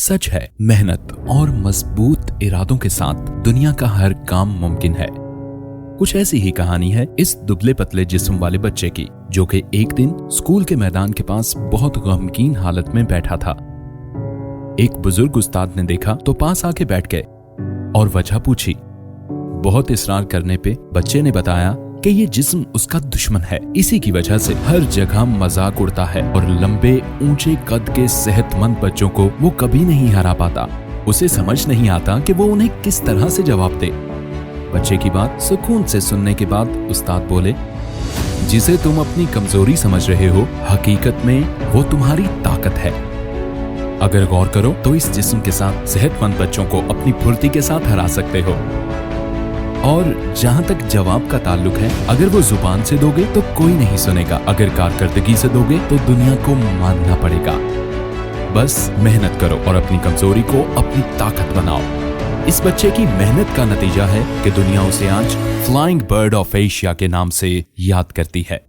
सच है, मेहनत और मजबूत इरादों के साथ दुनिया का हर काम मुमकिन है। कुछ ऐसी ही कहानी है इस दुबले पतले जिस्म वाले बच्चे की, जो कि एक दिन स्कूल के मैदान के पास बहुत गमगीन हालत में बैठा था। एक बुजुर्ग उस्ताद ने देखा तो पास आके बैठ गए और वजह पूछी। बहुत इसरार करने पे बच्चे ने बताया कि ये जिस्म उसका दुश्मन है, इसी की वजह से हर जगह मजाक उड़ता है और लंबे ऊंचे कद के सेहतमंद बच्चों को वो कभी नहीं हरा पाता। उसे समझ नहीं आता कि वो उन्हें किस तरह से जवाब दे। बच्चे की बात सुकून से सुनने के बाद उस्ताद बोले, जिसे तुम अपनी कमजोरी समझ रहे हो, हकीकत में वो तुम्हारी ताकत है। अगर गौर करो तो इस जिस्म के साथ सेहतमंद बच्चों को अपनी फुर्ती के साथ हरा सकते हो। और जहां तक जवाब का ताल्लुक है, अगर वो जुबान से दोगे तो कोई नहीं सुनेगा, अगर कारकर्दगी से दोगे तो दुनिया को मानना पड़ेगा। बस मेहनत करो और अपनी कमजोरी को अपनी ताकत बनाओ। इस बच्चे की मेहनत का नतीजा है कि दुनिया उसे आज फ्लाइंग बर्ड ऑफ एशिया के नाम से याद करती है।